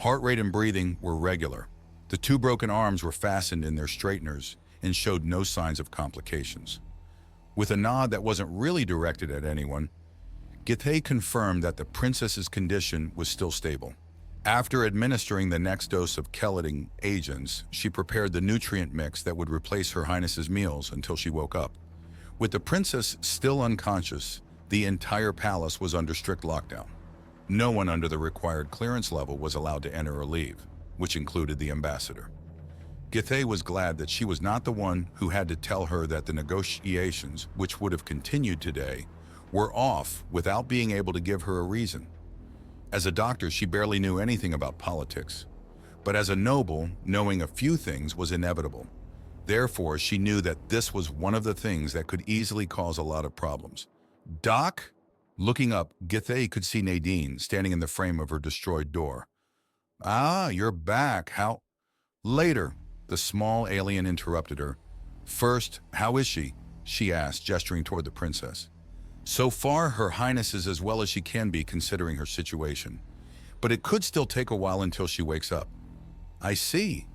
Heart rate and breathing were regular. The two broken arms were fastened in their straighteners and showed no signs of complications. With a nod that wasn't really directed at anyone, Gith confirmed that the princess's condition was still stable. After administering the next dose of chelating agents, she prepared the nutrient mix that would replace Her Highness's meals until she woke up. With the princess still unconscious, the entire palace was under strict lockdown. No one under the required clearance level was allowed to enter or leave, which included the ambassador. Gith was glad that she was not the one who had to tell her that the negotiations, which would have continued today, were off without being able to give her a reason. As a doctor, she barely knew anything about politics, but as a noble, knowing a few things was inevitable. Therefore, she knew that this was one of the things that could easily cause a lot of problems. "Doc?" Looking up, Gith could see Naen standing in the frame of her destroyed door. "Ah, you're back. How?" "Later," the small alien interrupted her. "First, how is she?" she asked, gesturing toward the princess. "So far, Her Highness is as well as she can be considering her situation, but it could still take a while until she wakes up." "I see."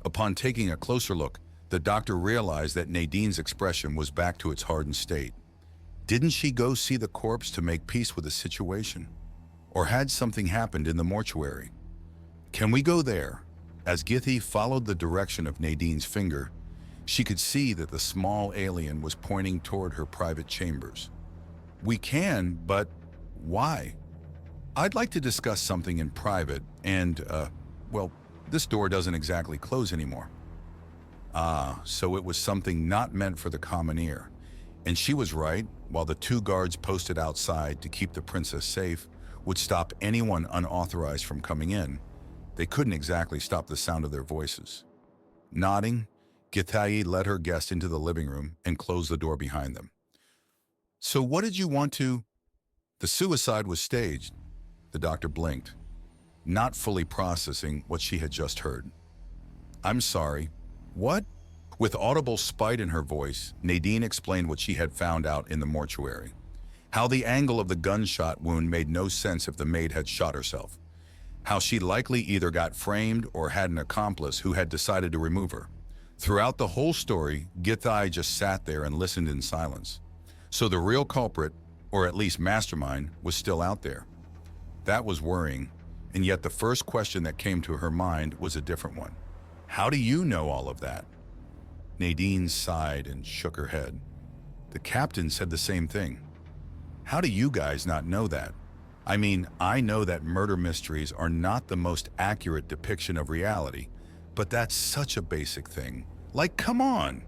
Upon taking a closer look, the doctor realized that Naen's expression was back to its hardened state. Didn't she go see the corpse to make peace with the situation? Or had something happened in the mortuary? "Can we go there?" As Gith followed the direction of Naen's finger, she could see that the small alien was pointing toward her private chambers. "We can, but why?" "I'd like to discuss something in private and, well, this door doesn't exactly close anymore." Ah, so it was something not meant for the common ear. And she was right. While the two guards posted outside to keep the princess safe would stop anyone unauthorized from coming in, they couldn't exactly stop the sound of their voices. Nodding, Gith led her guest into the living room and closed the door behind them. "So what did you want to—" "The suicide was staged." The doctor blinked, not fully processing what she had just heard. "I'm sorry. What?" With audible spite in her voice, Naen explained what she had found out in the mortuary. How the angle of the gunshot wound made no sense if the maid had shot herself. How she likely either got framed or had an accomplice who had decided to remove her. Throughout the whole story, Gith just sat there and listened in silence. So the real culprit, or at least mastermind, was still out there. That was worrying, and yet the first question that came to her mind was a different one. "How do you know all of that?" Naen sighed and shook her head. "The captain said the same thing. How do you guys not know that? I mean, I know that murder mysteries are not the most accurate depiction of reality, but that's such a basic thing. Like, come on!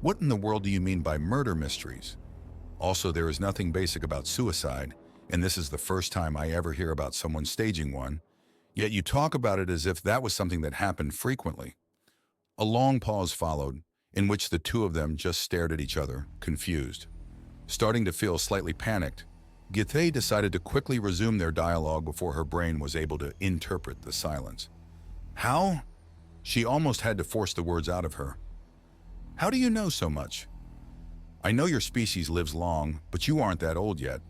What in the world do you mean by murder mysteries? Also, there is nothing basic about suicide, and this is the first time I ever hear about someone staging one, yet you talk about it as if that was something that happened frequently." A long pause followed, in which the two of them just stared at each other, confused. Starting to feel slightly panicked, Gith decided to quickly resume their dialogue before her brain was able to interpret the silence. "How?" She almost had to force the words out of her. "How do you know so much? I know your species lives long, but you aren't that old yet.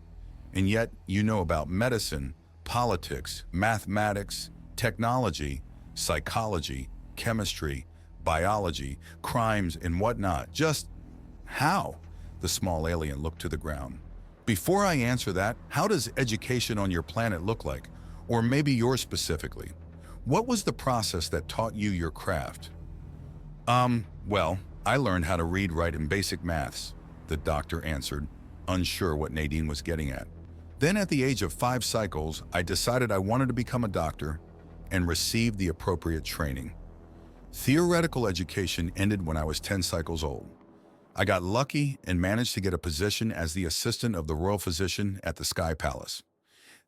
And yet you know about medicine, politics, mathematics, technology, psychology, chemistry, biology, crimes, and whatnot. Just how?" The small alien looked to the ground. "Before I answer that, how does education on your planet look like? Or maybe yours specifically? What was the process that taught you your craft?" Well, I learned how to read, write, and basic maths," the doctor answered, unsure what Naen was getting at. "Then at the age of 5 cycles, I decided I wanted to become a doctor and received the appropriate training. Theoretical education ended when I was 10 cycles old. I got lucky and managed to get a position as the assistant of the royal physician at the Sky Palace.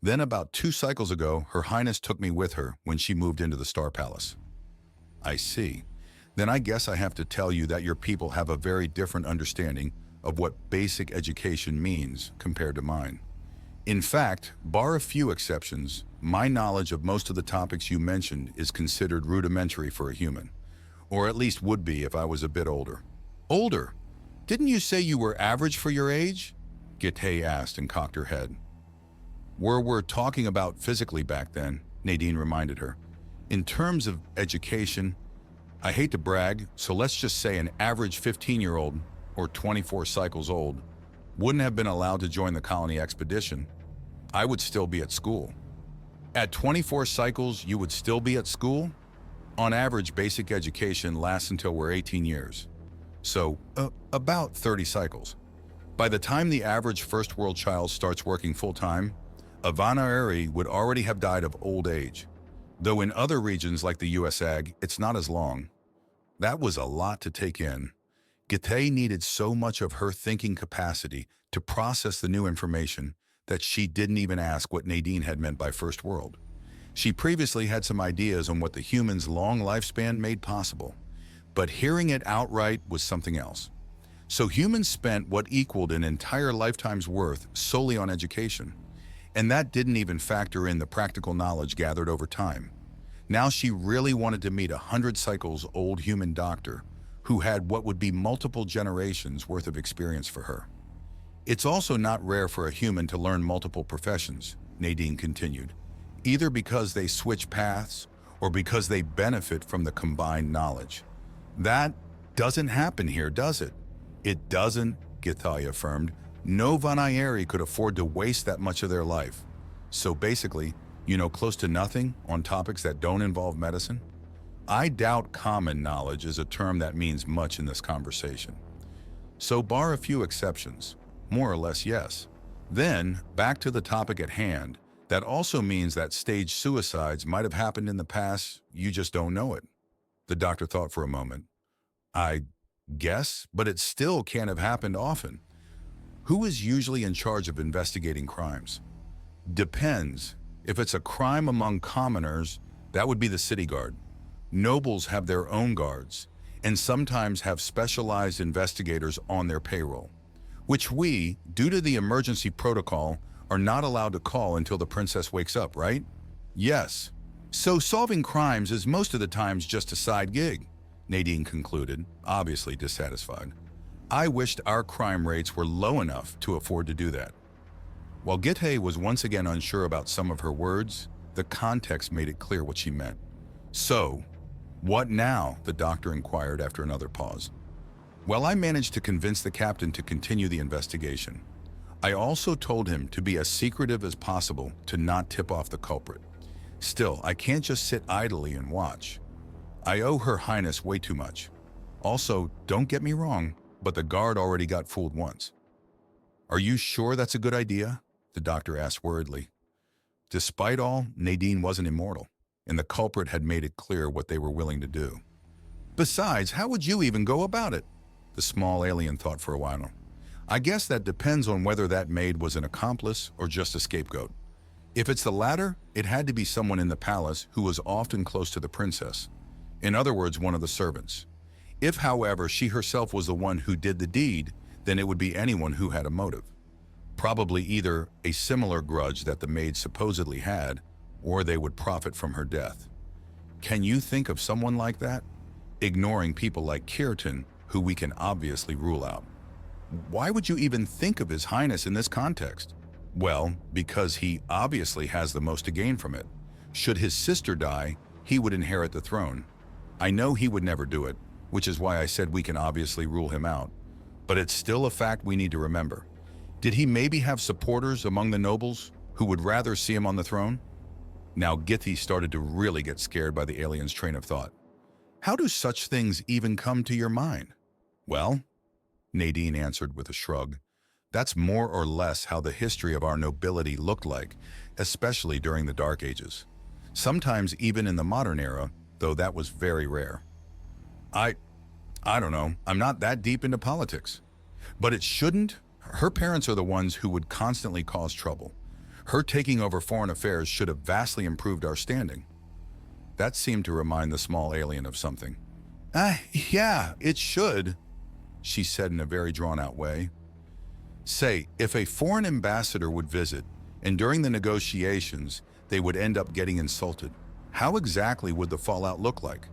Then about 2 cycles ago, Her Highness took me with her when she moved into the Star Palace." "I see. Then I guess I have to tell you that your people have a very different understanding of what basic education means compared to mine. In fact, bar a few exceptions, my knowledge of most of the topics you mentioned is considered rudimentary for a human. Or at least would be if I was a bit older." "Older? Didn't you say you were average for your age?" Gith asked and cocked her head. We're talking about physically back then," Naen reminded her. In terms of education, I hate to brag, so let's just say an average 15-year-old, or 24 cycles old, wouldn't have been allowed to join the colony expedition. I would still be at school. At 24 cycles, you would still be at school? On average, basic education lasts until we're 18 years. So, about 30 cycles. By the time the average first world child starts working full-time, a wehrmeyer would already have died of old age. Though in other regions like the US Ag, it's not as long. That was a lot to take in. Gith needed so much of her thinking capacity to process the new information that she didn't even ask what Naen had meant by first world. She previously had some ideas on what the human's long lifespan made possible, but hearing it outright was something else. So humans spent what equaled an entire lifetime's worth solely on education, and that didn't even factor in the practical knowledge gathered over time. Now she really wanted to meet a 100 cycles old human doctor who had what would be multiple generations worth of experience for her. It's also not rare for a human to learn multiple professions, Naen continued, either because they switch paths or because they benefit from the combined knowledge. That doesn't happen here, does it? It doesn't, Gith affirmed. No wehrmeyer could afford to waste that much of their life. So basically, you know close to nothing on topics that don't involve medicine? I doubt common knowledge is a term that means much in this conversation. So bar a few exceptions, more or less yes. Then, back to the topic at hand, that also means that staged suicides might have happened in the past, you just don't know it. The doctor thought for a moment. I guess, but it still can't have happened often. Who is usually in charge of investigating crimes? Depends. If it's a crime among commoners, that would be the city guard. Nobles have their own guards, and sometimes have specialized investigators on their payroll, which we, due to the emergency protocol, are not allowed to call until the princess wakes up, right? Yes. So solving crimes is most of the times just a side gig, Naen concluded, obviously dissatisfied. I wished our crime rates were low enough to afford to do that. While Gith was once again unsure about some of her words, the context made it clear what she meant. So, what now? The doctor inquired after another pause. Well, I managed to convince the captain to continue the investigation. I also told him to be as secretive as possible to not tip off the culprit. Still, I can't just sit idly and watch. I owe Her Highness way too much. Also, don't get me wrong, but the guard already got fooled once. Are you sure that's a good idea? The doctor asked worriedly. Despite all, Naen wasn't immortal, and the culprit had made it clear what they were willing to do. Besides, how would you even go about it? The small alien thought for a while. I guess that depends on whether that maid was an accomplice or just a scapegoat. If it's the latter, it had to be someone in the palace who was often close to the princess. In other words, one of the servants. If, however, she herself was the one who did the deed, then it would be anyone who had a motive. Probably either a similar grudge that the maid supposedly had, or they would profit from her death. Can you think of someone like that? Ignoring people like Kurtis, who we can obviously rule out. Why would you even think of His Highness in this context? Well, because he obviously has the most to gain from it. Should his sister die, he would inherit the throne. I know he would never do it, which is why I said we can obviously rule him out. But it's still a fact we need to remember. Did he maybe have supporters among the nobles who would rather see him on the throne? Now Gith started to really get scared by the alien's train of thought. How do such things even come to your mind? Well, Naen answered with a shrug. That's more or less how the history of our nobility looked like, especially during the Dark Ages. Sometimes even in the modern era, though that was very rare. I don't know, I'm not that deep into politics. But it shouldn't. Her parents are the ones who would constantly cause trouble. Her taking over foreign affairs should have vastly improved our standing. That seemed to remind the small alien of something. Yeah, it should, she said in a very drawn-out way. Say, if a foreign ambassador would visit, and during the negotiations, they would end up getting insulted, how exactly would the fallout look like?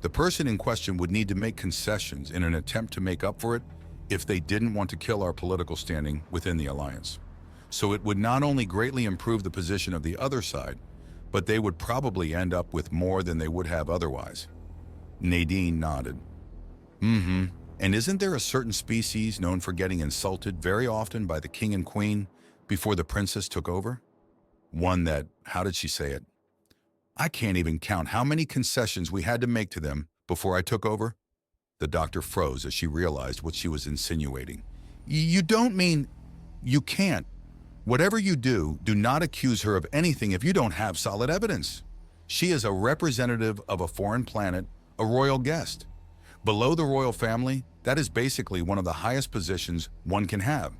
The person in question would need to make concessions in an attempt to make up for it if they didn't want to kill our political standing within the alliance. So it would not only greatly improve the position of the other side, but they would probably end up with more than they would have otherwise. Nadine nodded. Mm-hmm. And isn't there a certain species known for getting insulted very often by the king and queen before the princess took over? One that, how did she say it? I can't even count how many concessions we had to make to them before I took over. The doctor froze as she realized what she was insinuating. You don't mean... You can't. Whatever you do, do not accuse her of anything if you don't have solid evidence. She is a representative of a foreign planet, a royal guest. Below the royal family, that is basically one of the highest positions one can have.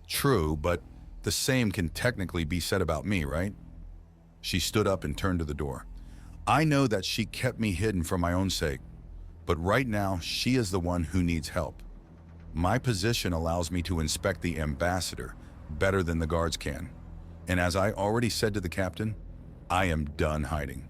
True, but the same can technically be said about me, right? She stood up and turned to the door. I know that she kept me hidden for my own sake, but right now she is the one who needs help. My position allows me to inspect the ambassador better than the guards can. And as I already said to the captain, I am done hiding.